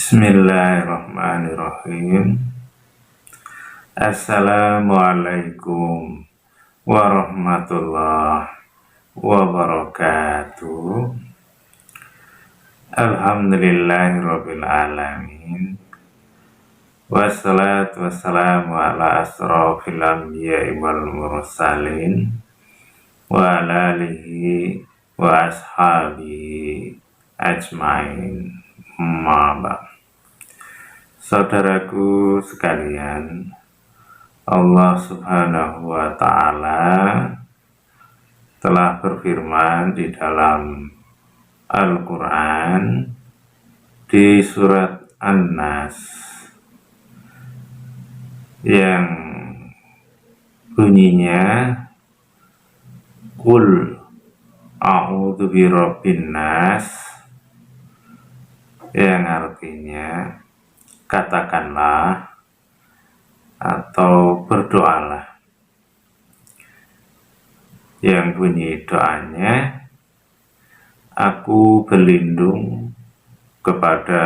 Bismillahirrahmanirrahim. Assalamualaikum warahmatullahi wabarakatuh. Alhamdulillahirabbil alamin. Wassalatu wassalamu ala asrofil anbiya'i wal mursalin wa ala alihi wa ashabihi ajmain. Saudaraku sekalian, Allah Subhanahu wa Ta'ala telah berfirman di dalam Al-Quran di surat An-Nas yang bunyinya Qul a'udzu birabbin nas, yang artinya katakanlah atau berdoalah. Yang bunyi doanya, aku berlindung kepada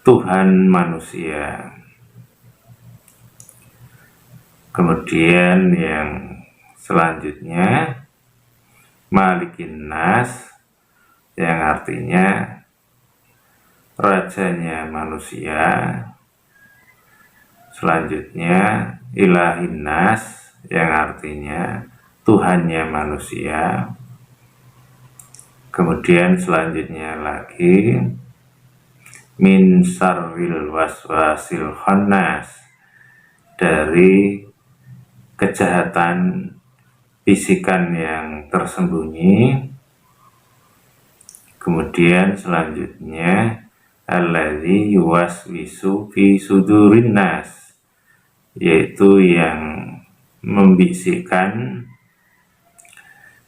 Tuhan manusia. Kemudian yang selanjutnya Malikin Nas, yang artinya rajanya manusia. Selanjutnya Ilahin Nas, yang artinya Tuhannya manusia. Kemudian selanjutnya lagi min syarril waswasil khannas, dari kejahatan bisikan yang tersembunyi. Kemudian selanjutnya alladzi yuwaswisu fi sudurin nas, yaitu yang membisikkan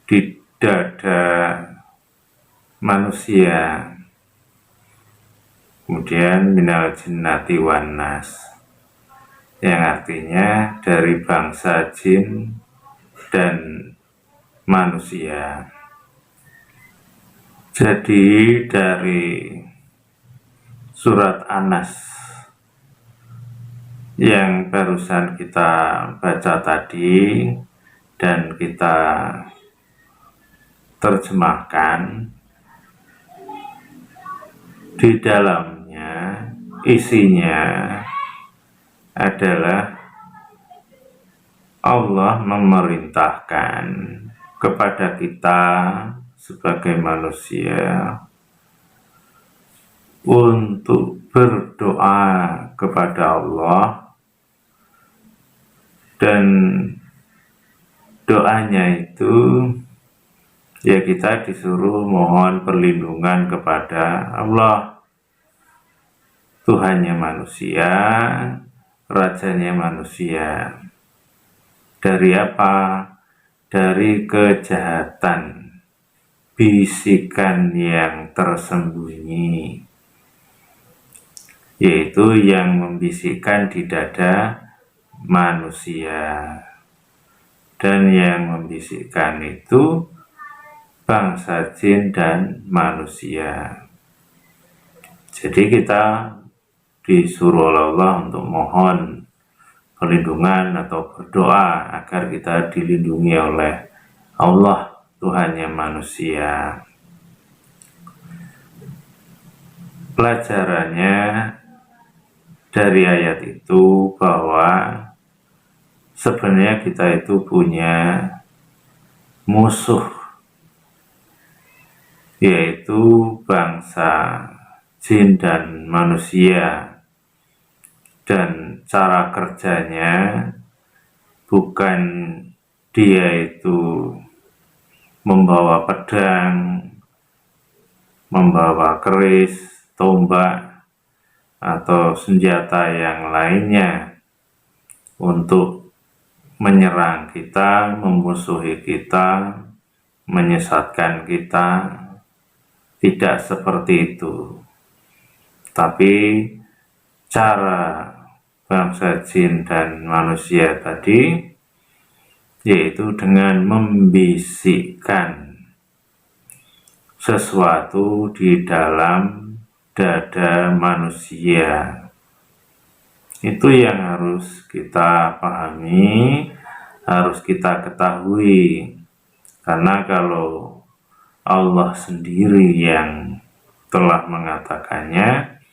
di dada manusia. Kemudian minal jinnati wan nas, yang artinya dari bangsa jin dan manusia. Jadi dari surat An-Nas yang barusan kita baca tadi dan kita terjemahkan, di dalamnya isinya adalah Allah memerintahkan kepada kita sebagai manusia untuk berdoa kepada Allah, dan doanya itu ya kita disuruh mohon perlindungan kepada Allah, Tuhannya manusia, rajanya manusia. Dari apa? Dari kejahatan bisikan yang tersembunyi, yaitu yang membisikkan di dada manusia. Dan yang membisikkan itu bangsa jin dan manusia. Jadi kita disuruh oleh Allah untuk mohon perlindungan atau berdoa agar kita dilindungi oleh Allah, Tuhannya manusia. Pelajarannya dari ayat itu bahwa sebenarnya kita itu punya musuh, yaitu bangsa jin dan manusia. Dan cara kerjanya bukan dia itu membawa pedang, membawa keris, tombak, atau senjata yang lainnya untuk menyerang kita, memusuhi kita, menyesatkan kita. Tidak seperti itu. Tapi cara bangsa jin dan manusia tadi yaitu dengan membisikkan sesuatu di dalam dada manusia. Itu yang harus kita pahami, harus kita ketahui. Karena kalau Allah sendiri yang telah mengatakannya,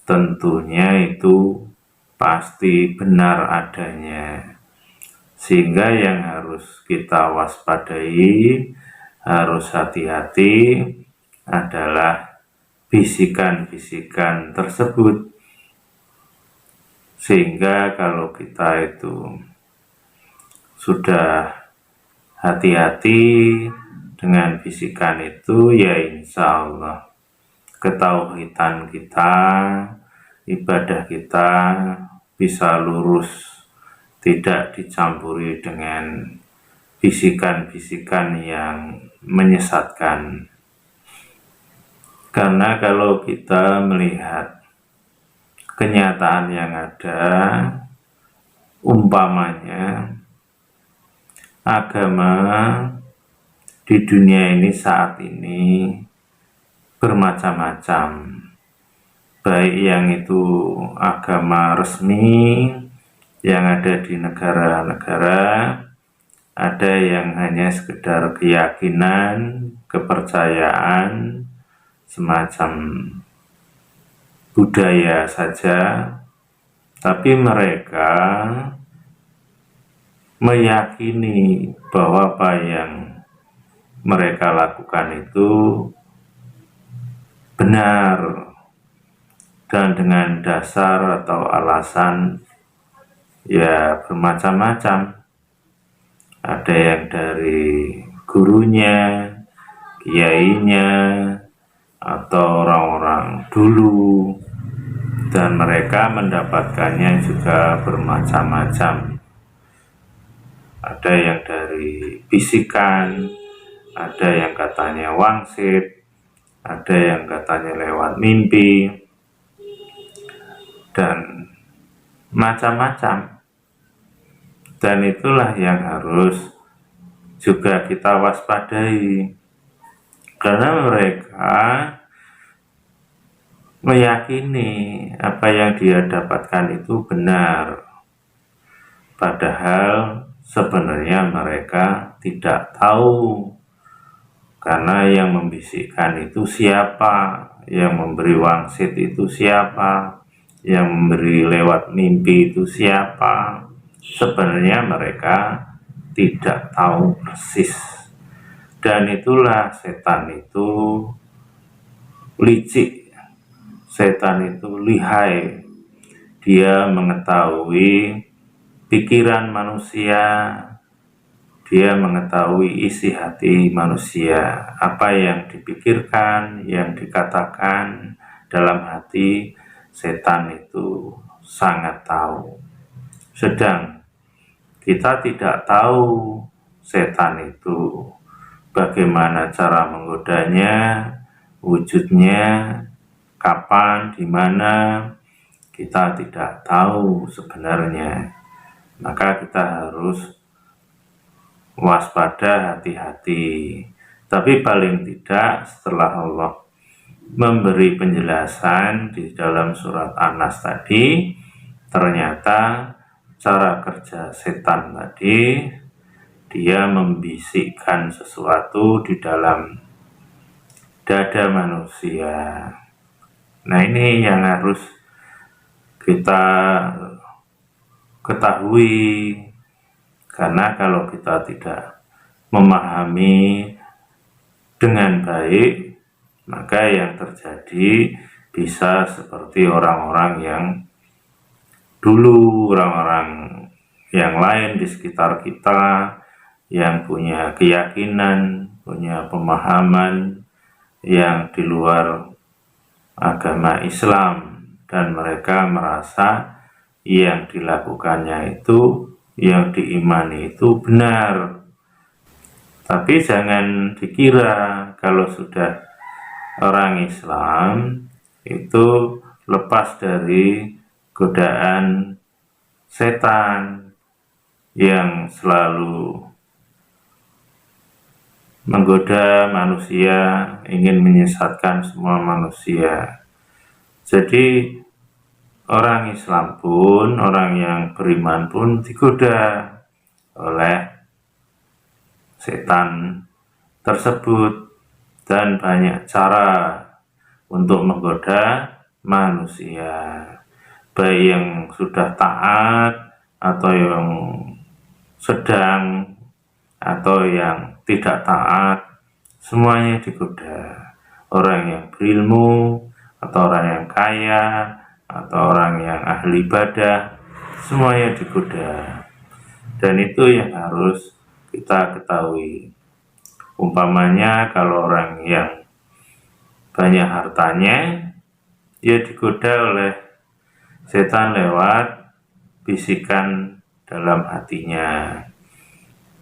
tentunya itu pasti benar adanya. Sehingga yang harus kita waspadai, harus hati-hati adalah bisikan-bisikan tersebut. Sehingga kalau kita itu sudah hati-hati dengan bisikan itu, ya insya Allah ketauhidan kita, ibadah kita bisa lurus, tidak dicampuri dengan bisikan-bisikan yang menyesatkan. Karena kalau kita melihat kenyataan yang ada, umpamanya agama di dunia ini saat ini bermacam-macam, baik yang itu agama resmi yang ada di negara-negara, ada yang hanya sekedar keyakinan, kepercayaan, semacam budaya saja, tapi mereka meyakini bahwa apa yang mereka lakukan itu benar, dan dengan dasar atau alasan ya bermacam-macam. Ada yang dari gurunya, kiainya, atau orang-orang dulu, dan mereka mendapatkannya juga bermacam-macam. Ada yang dari bisikan, ada yang katanya wangsit, ada yang katanya lewat mimpi, dan macam-macam. Dan itulah yang harus juga kita waspadai, karena mereka meyakini apa yang dia dapatkan itu benar, padahal sebenarnya mereka tidak tahu. Karena yang membisikkan itu siapa, yang memberi wangsit itu siapa, yang memberi lewat mimpi itu siapa, sebenarnya mereka tidak tahu persis. Dan itulah setan itu licik, setan itu lihai, dia mengetahui pikiran manusia, dia mengetahui isi hati manusia, apa yang dipikirkan, yang dikatakan dalam hati, setan itu sangat tahu. Sedang kita tidak tahu setan itu bagaimana cara menggodanya, wujudnya, kapan, di mana, kita tidak tahu sebenarnya. Maka kita harus waspada, hati-hati. Tapi paling tidak setelah Allah memberi penjelasan di dalam surat An-Nas tadi, ternyata cara kerja setan tadi, dia membisikkan sesuatu di dalam dada manusia. Nah, ini yang harus kita ketahui, karena kalau kita tidak memahami dengan baik, maka yang terjadi bisa seperti orang-orang yang dulu, orang-orang yang lain di sekitar kita yang punya keyakinan, punya pemahaman yang di luar agama Islam, dan mereka merasa yang dilakukannya itu, yang diimani itu benar. Tapi jangan dikira kalau sudah orang Islam itu lepas dari godaan setan yang selalu menggoda manusia, ingin menyesatkan semua manusia. Jadi orang Islam pun, orang yang beriman pun digoda oleh setan tersebut, dan banyak cara untuk menggoda manusia, baik yang sudah taat atau yang sedang atau yang tidak taat, semuanya digoda. Orang yang berilmu atau orang yang kaya atau orang yang ahli ibadah, semuanya digoda. Dan itu yang harus kita ketahui. Umpamanya kalau orang yang banyak hartanya, dia digoda oleh setan lewat bisikan dalam hatinya.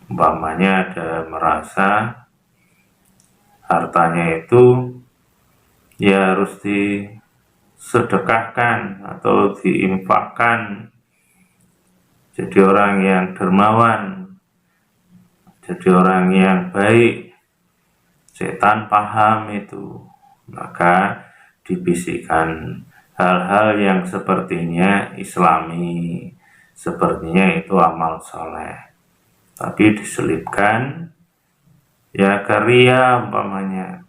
Umpamanya ada merasa hartanya itu ya harus disedekahkan atau diinfakkan, jadi orang yang dermawan, jadi orang yang baik. Setan paham itu, maka dibisikkan hal-hal yang sepertinya islami, sepertinya itu amal soleh, tapi diselipkan ya karya umpamanya,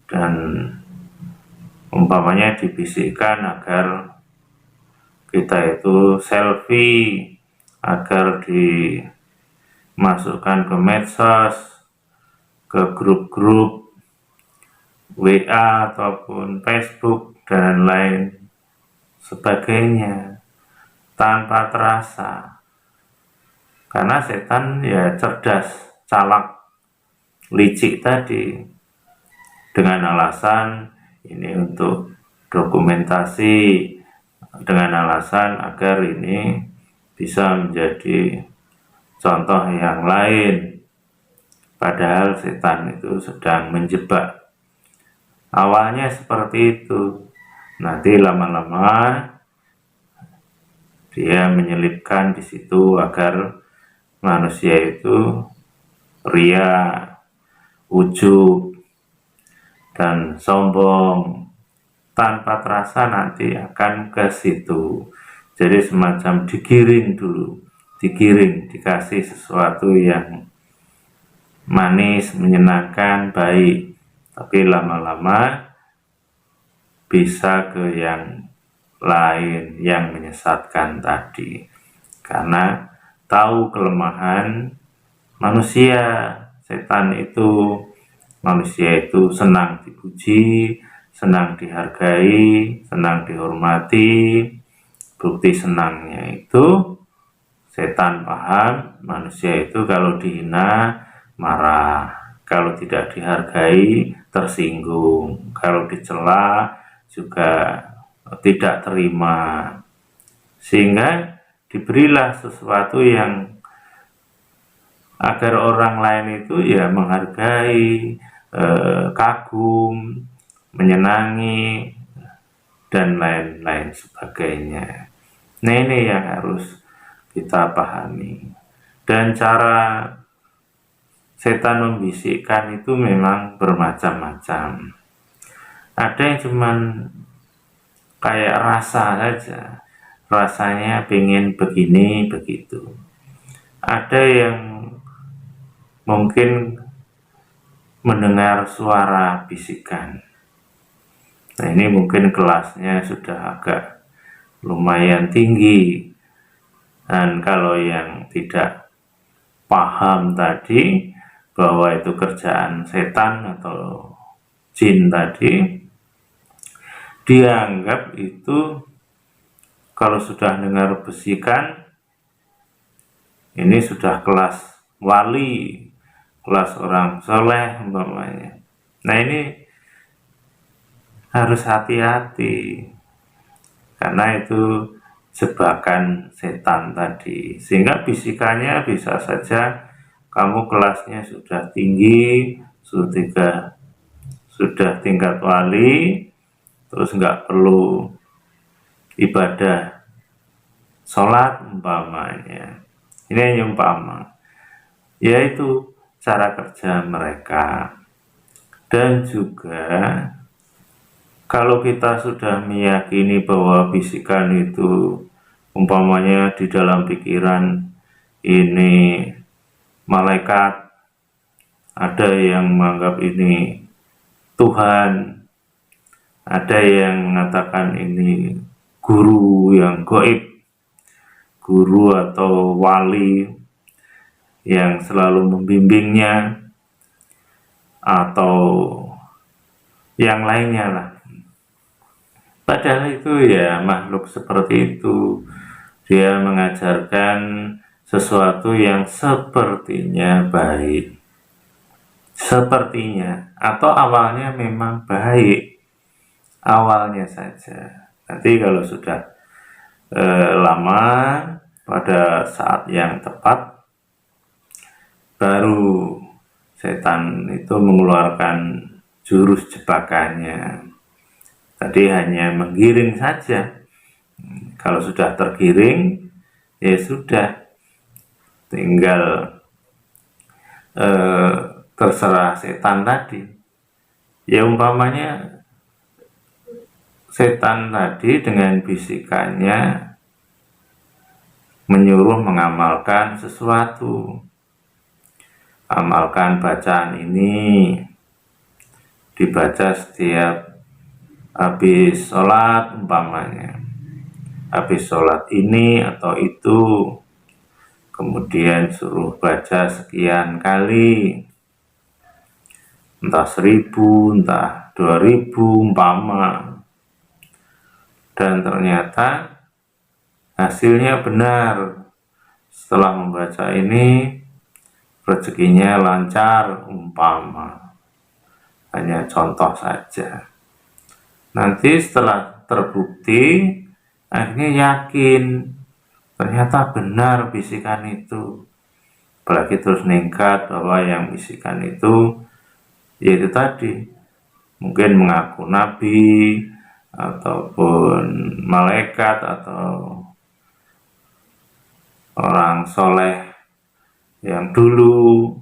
dan umpamanya dibisikkan agar kita itu selfie, agar dimasukkan ke medsos, ke grup-grup WA ataupun Facebook dan lain sebagainya, tanpa terasa. Karena setan ya cerdas, calak, licik tadi, dengan alasan ini untuk dokumentasi, dengan alasan agar ini bisa menjadi contoh yang lain. Padahal setan itu sedang menjebak. Awalnya seperti itu, nanti lama-lama dia menyelipkan di situ agar manusia itu ria, ujub, dan sombong. Tanpa terasa nanti akan ke situ. Jadi semacam digiring dulu, dikasih sesuatu yang manis, menyenangkan, baik, tapi lama-lama bisa ke yang lain, yang menyesatkan tadi, karena tahu kelemahan manusia. Setan itu, manusia itu senang dipuji, senang dihargai, senang dihormati. Bukti senangnya itu setan paham manusia itu kalau dihina marah, kalau tidak dihargai tersinggung, kalau dicela juga tidak terima, sehingga diberilah sesuatu yang agar orang lain itu ya menghargai, kagum, menyenangi, dan lain-lain sebagainya. Nah, ini yang harus kita pahami. Dan cara setan membisikkan itu memang bermacam-macam. Ada yang cuman kayak rasa saja, rasanya pengen begini begitu. Ada yang mungkin mendengar suara bisikan. Nah, ini mungkin kelasnya sudah agak lumayan tinggi, dan kalau yang tidak paham tadi bahwa itu kerjaan setan atau jin tadi, dianggap itu kalau sudah dengar bisikan ini sudah kelas wali, kelas orang soleh umpamanya. Nah, ini harus hati-hati, karena itu jebakan setan tadi, sehingga bisikannya bisa saja kamu kelasnya sudah tinggi, sudah tingkat wali, terus nggak perlu ibadah sholat umpamanya. Ini hanya umpama, yaitu cara kerja mereka. Dan juga kalau kita sudah meyakini bahwa bisikan itu umpamanya di dalam pikiran ini malaikat, ada yang menganggap ini Tuhan, ada yang mengatakan ini guru yang gaib, guru atau wali yang selalu membimbingnya, atau yang lainnya lah. Padahal itu ya makhluk seperti itu, dia mengajarkan sesuatu yang sepertinya baik, sepertinya, atau awalnya memang baik, awalnya saja. Nanti kalau sudah lama, pada saat yang tepat, baru setan itu mengeluarkan jurus jebakannya. Tadi hanya menggiring saja. Kalau sudah tergiring, ya sudah, tinggal terserah setan tadi. Ya umpamanya setan tadi dengan bisikannya menyuruh mengamalkan sesuatu. Amalkan bacaan ini, dibaca setiap habis sholat umpamanya, habis sholat ini atau itu, kemudian suruh baca sekian kali, entah 1000, entah 2000 umpama, dan ternyata hasilnya benar. Setelah membaca ini rezekinya lancar umpama, hanya contoh saja. Nanti setelah terbukti, akhirnya yakin ternyata benar bisikan itu, apalagi terus nekat bahwa yang bisikan itu yaitu tadi, mungkin mengaku nabi ataupun malaikat atau orang soleh yang dulu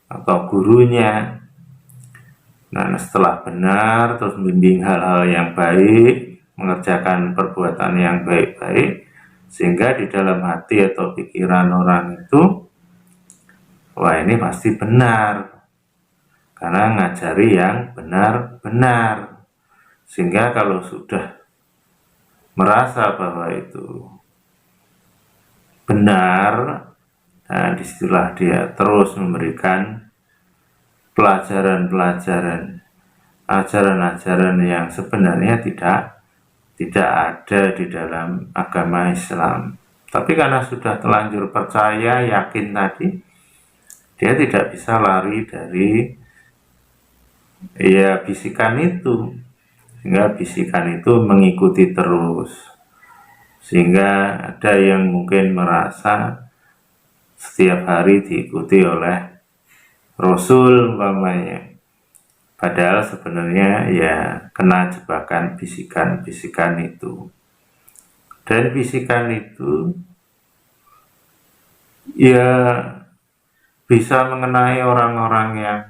atau gurunya. Nah, setelah benar terus membimbing hal-hal yang baik, mengerjakan perbuatan yang baik-baik, sehingga di dalam hati atau pikiran orang itu, wah ini pasti benar, karena ngajari yang benar-benar. Sehingga kalau sudah merasa bahwa itu benar, nah disitulah dia terus memberikan pelajaran-pelajaran, ajaran-ajaran yang sebenarnya tidak ada di dalam agama Islam. Tapi karena sudah terlanjur percaya, yakin tadi, dia tidak bisa lari dari ya bisikan itu, sehingga bisikan itu mengikuti terus. Sehingga ada yang mungkin merasa setiap hari diikuti oleh Rasul umpamanya, padahal sebenarnya ya kena jebakan bisikan-bisikan itu. Dan bisikan itu ya bisa mengenai orang-orang yang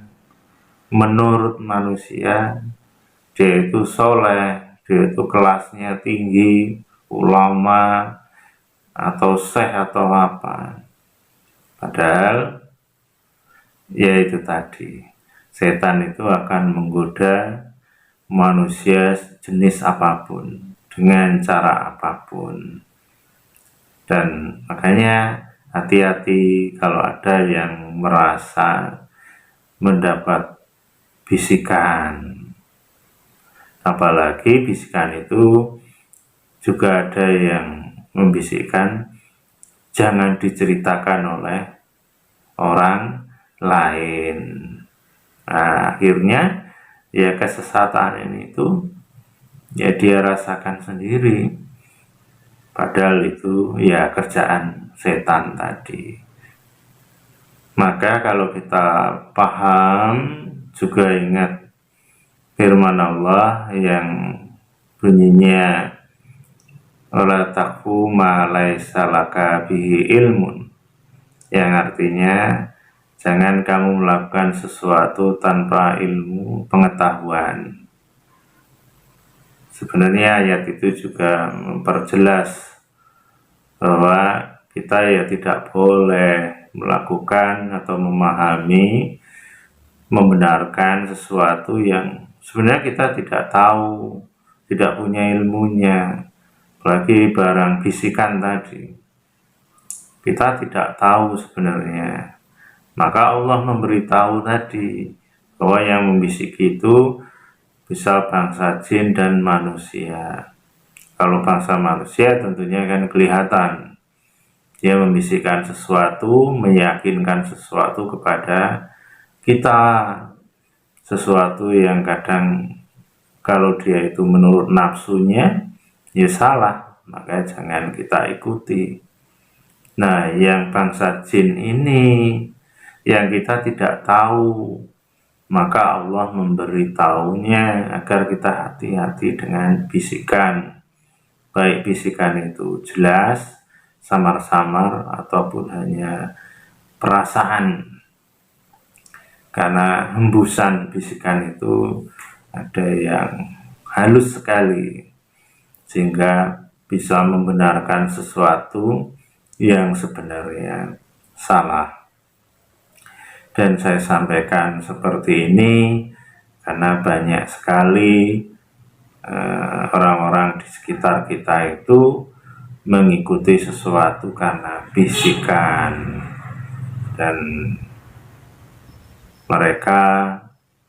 menurut manusia dia itu soleh, dia itu kelasnya tinggi, ulama atau syekh atau apa. Padahal ya itu tadi, setan itu akan menggoda manusia jenis apapun, dengan cara apapun. Dan makanya hati-hati kalau ada yang merasa mendapat bisikan. Apalagi bisikan itu juga ada yang membisikkan jangan diceritakan oleh orang lain. Nah, akhirnya ya kesesatan ini itu ya dia rasakan sendiri, padahal itu ya kerjaan setan tadi. Maka kalau kita paham, juga ingat firman Allah yang bunyinya wala taqfu ma laisa laka bihi ilmun, yang artinya Jangan kamu melakukan sesuatu tanpa ilmu pengetahuan. Sebenarnya ayat itu juga memperjelas bahwa kita ya tidak boleh melakukan atau memahami, membenarkan sesuatu yang sebenarnya kita tidak tahu, tidak punya ilmunya. Apalagi barang bisikan tadi, kita tidak tahu sebenarnya. Maka Allah memberitahu tadi bahwa yang membisiki itu bisa bangsa jin dan manusia. Kalau bangsa manusia tentunya kan kelihatan, dia membisikkan sesuatu, meyakinkan sesuatu kepada kita, sesuatu yang kadang kalau dia itu menurut nafsunya ya salah, maka jangan kita ikuti. Nah, yang bangsa jin ini yang kita tidak tahu, maka Allah memberitahunya agar kita hati-hati dengan bisikan, baik bisikan itu jelas, samar-samar, ataupun hanya perasaan. Karena hembusan bisikan itu ada yang halus sekali, sehingga bisa membenarkan sesuatu yang sebenarnya salah. Dan saya sampaikan seperti ini karena banyak sekali orang-orang di sekitar kita itu mengikuti sesuatu karena bisikan, dan mereka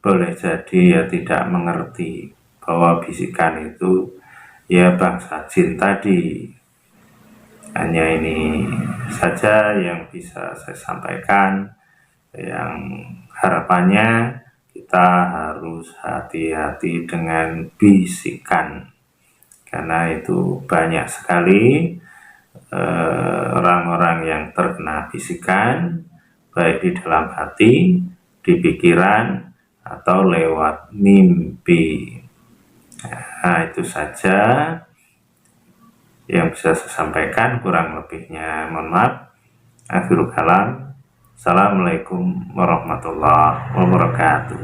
boleh jadi ya tidak mengerti bahwa bisikan itu ya bangsa jin tadi. Hanya ini saja yang bisa saya sampaikan, yang harapannya kita harus hati-hati dengan bisikan, karena itu banyak sekali orang-orang yang terkena bisikan, baik di dalam hati, di pikiran, atau lewat mimpi. Nah, itu saja yang bisa saya sampaikan, kurang lebihnya mohon maaf. Akhirul kalam. Assalamualaikum warahmatullahi wabarakatuh.